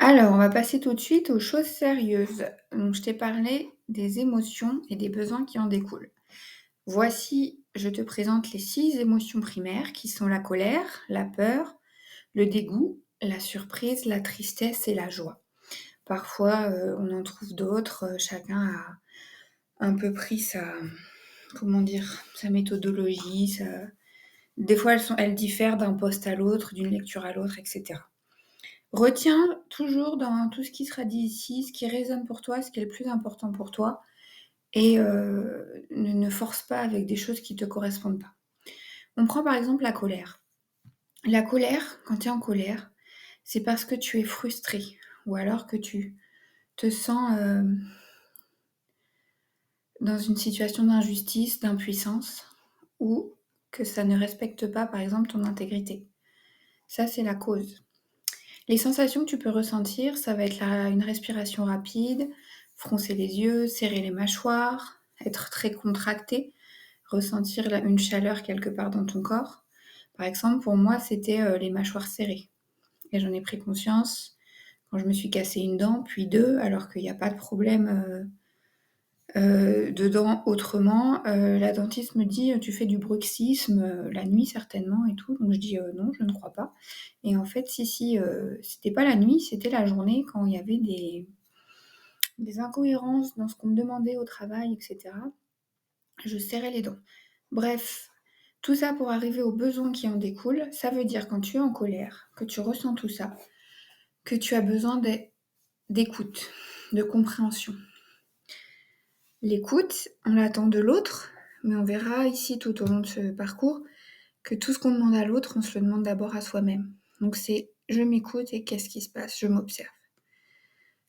Alors, on va passer tout de suite aux choses sérieuses. Donc, je t'ai parlé des émotions et des besoins qui en découlent. Voici, je te présente les 6 émotions primaires qui sont la colère, la peur, le dégoût, la surprise, la tristesse et la joie. Parfois, on en trouve d'autres, chacun a un peu pris sa méthodologie, des fois elles diffèrent d'un poste à l'autre, d'une lecture à l'autre, et cetera. Retiens toujours dans tout ce qui sera dit ici, ce qui résonne pour toi, ce qui est le plus important pour toi et ne force pas avec des choses qui ne te correspondent pas. On prend par exemple la colère. La colère, quand tu es en colère, c'est parce que tu es frustré ou alors que tu te sens, dans une situation d'injustice, d'impuissance ou que ça ne respecte pas, par exemple, ton intégrité. Ça, c'est la cause. Les sensations que tu peux ressentir, ça va être une respiration rapide, froncer les yeux, serrer les mâchoires, être très contracté, ressentir une chaleur quelque part dans ton corps. Par exemple, pour moi, c'était les mâchoires serrées. Et j'en ai pris conscience quand je me suis cassé une dent, puis deux, alors qu'il n'y a pas de problème dedans autrement. La dentiste me dit: «Tu fais du bruxisme, la nuit certainement et tout». Donc je dis: «Non, je ne crois pas» et en fait si, c'était pas la nuit, c'était la journée quand il y avait des incohérences dans ce qu'on me demandait au travail et cetera. Je serrais les dents. Bref, tout ça pour arriver aux besoins qui en découlent. Ça veut dire quand tu es en colère, que tu ressens tout ça, que tu as besoin d'écoute, de compréhension. L'écoute, on l'attend de l'autre, mais on verra ici tout au long de ce parcours que tout ce qu'on demande à l'autre, on se le demande d'abord à soi-même. Donc c'est je m'écoute et qu'est-ce qui se passe? Je m'observe.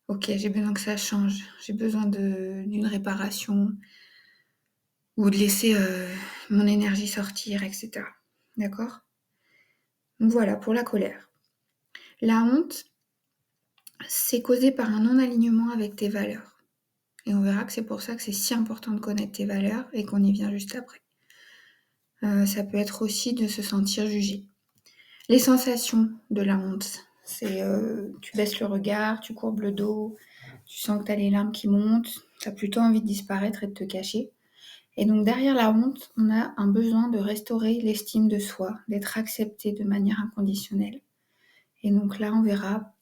Ok, j'ai besoin que ça change, j'ai besoin d'une réparation ou de laisser mon énergie sortir, etc. D'accord? Donc voilà pour la colère. La honte, c'est causé par un non-alignement avec tes valeurs. Et on verra que c'est pour ça que c'est si important de connaître tes valeurs et qu'on y vient juste après. Ça peut être aussi de se sentir jugé. Les sensations de la honte, c'est tu baisses le regard, tu courbes le dos, tu sens que tu as les larmes qui montent, tu as plutôt envie de disparaître et de te cacher. Et donc derrière la honte, on a un besoin de restaurer l'estime de soi, d'être accepté de manière inconditionnelle. Et donc là, on verra,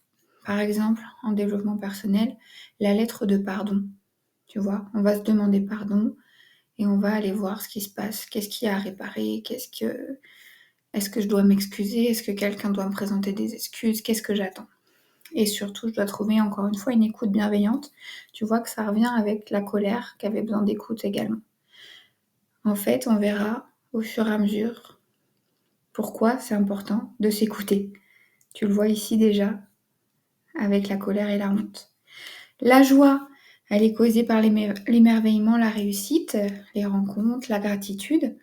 par exemple, en développement personnel, la lettre de pardon. Tu vois, on va se demander pardon et on va aller voir ce qui se passe, qu'est-ce qu'il y a à réparer, est-ce que je dois m'excuser, est-ce que quelqu'un doit me présenter des excuses, qu'est-ce que j'attends. Et surtout, je dois trouver encore une fois une écoute bienveillante. Tu vois que ça revient avec la colère qui avait besoin d'écoute également. En fait, on verra au fur et à mesure pourquoi c'est important de s'écouter. Tu le vois ici déjà avec la colère et la honte. La joie, elle est causée par l'émerveillement, la réussite, les rencontres, la gratitude.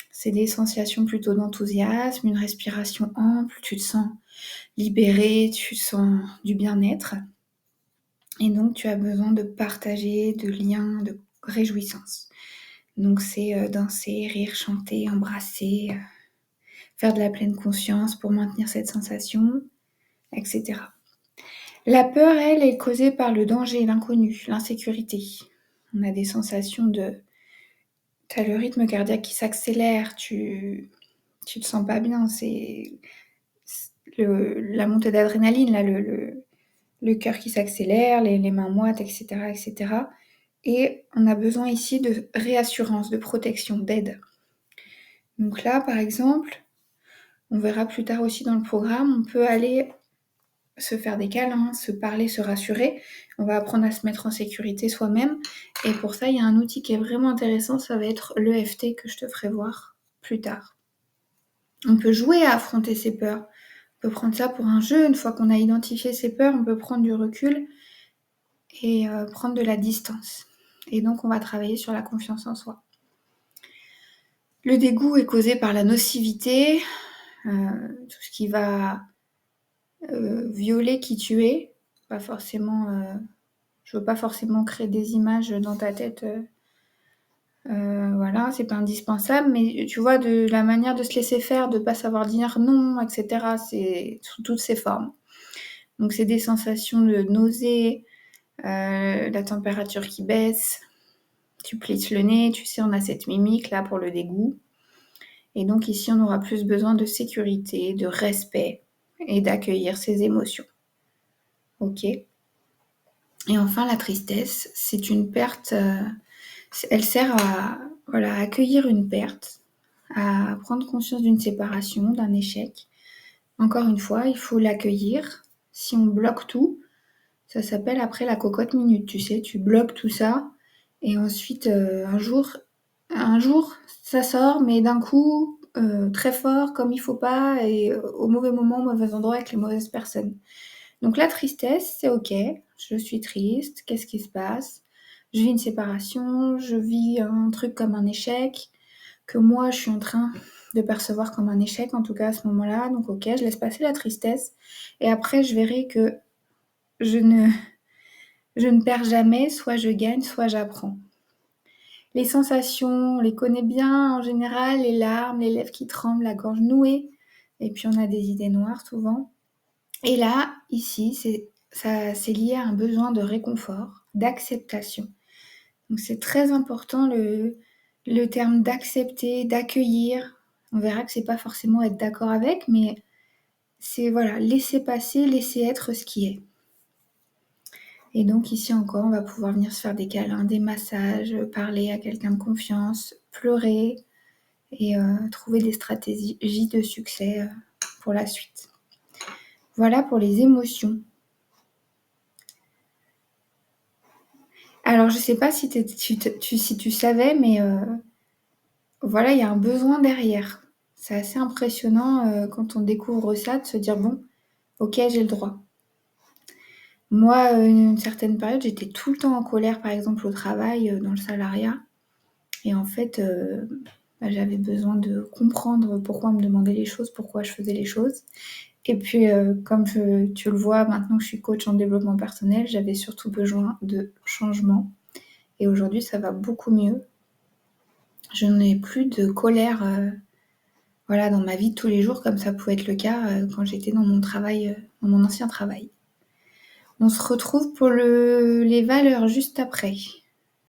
C'est des sensations plutôt d'enthousiasme, une respiration ample, tu te sens libéré, tu sens du bien-être. Et donc tu as besoin de partager, de liens, de réjouissance. Donc c'est danser, rire, chanter, embrasser, faire de la pleine conscience pour maintenir cette sensation, etc. La peur, elle, est causée par le danger, l'inconnu, l'insécurité. On a des sensations de... Tu as le rythme cardiaque qui s'accélère, tu te sens pas bien, c'est la montée d'adrénaline, là, le cœur qui s'accélère, les mains moites, etc., etc. Et on a besoin ici de réassurance, de protection, d'aide. Donc là, par exemple, on verra plus tard aussi dans le programme, on peut aller se faire des câlins, se parler, se rassurer. On va apprendre à se mettre en sécurité soi-même. Et pour ça, il y a un outil qui est vraiment intéressant, ça va être l'EFT que je te ferai voir plus tard. On peut jouer à affronter ses peurs. On peut prendre ça pour un jeu. Une fois qu'on a identifié ses peurs, on peut prendre du recul et prendre de la distance. Et donc, on va travailler sur la confiance en soi. Le dégoût est causé par la nocivité, tout ce qui va violer qui tu es. Pas forcément, je veux pas forcément créer des images dans ta tête. Voilà, c'est pas indispensable, mais tu vois, de la manière de se laisser faire, de pas savoir dire non, etc. C'est sous toutes ces formes. Donc c'est des sensations de nausée, la température qui baisse, tu plisses le nez, tu sais, on a cette mimique là pour le dégoût. Et donc ici, on aura plus besoin de sécurité, de respect et d'accueillir ses émotions. Ok. Et enfin, la tristesse, c'est une perte, elle sert à voilà, accueillir une perte, à prendre conscience d'une séparation, d'un échec. Encore une fois, il faut l'accueillir. Si on bloque tout, ça s'appelle après la cocotte minute, tu sais, tu bloques tout ça et ensuite un jour ça sort, mais d'un coup très fort comme il faut pas et au mauvais moment, au mauvais endroit avec les mauvaises personnes. Donc la tristesse, c'est ok, je suis triste, qu'est-ce qui se passe? Je vis une séparation, je vis un truc comme un échec, que moi je suis en train de percevoir comme un échec, en tout cas à ce moment-là. Donc ok, je laisse passer la tristesse et après je verrai que je ne, je ne perds jamais, soit je gagne, soit j'apprends. Les sensations, on les connaît bien en général, les larmes, les lèvres qui tremblent, la gorge nouée, et puis on a des idées noires souvent. Et là, ici, c'est lié à un besoin de réconfort, d'acceptation. Donc c'est très important le terme d'accepter, d'accueillir. On verra que c'est pas forcément être d'accord avec, mais c'est voilà, laisser passer, laisser être ce qui est. Et donc ici encore, on va pouvoir venir se faire des câlins, des massages, parler à quelqu'un de confiance, pleurer et trouver des stratégies de succès pour la suite. Voilà pour les émotions. Alors je sais pas si tu savais, mais voilà, il y a un besoin derrière. C'est assez impressionnant quand on découvre ça, de se dire bon, ok, j'ai le droit. Moi, une certaine période, j'étais tout le temps en colère, par exemple au travail, dans le salariat. Et en fait, j'avais besoin de comprendre pourquoi on me demandait les choses, pourquoi je faisais les choses. Et puis, comme tu le vois, maintenant que je suis coach en développement personnel, j'avais surtout besoin de changement. Et aujourd'hui, ça va beaucoup mieux. Je n'ai plus de colère voilà, dans ma vie de tous les jours, comme ça pouvait être le cas quand j'étais dans mon travail, dans mon ancien travail. On se retrouve pour les valeurs juste après.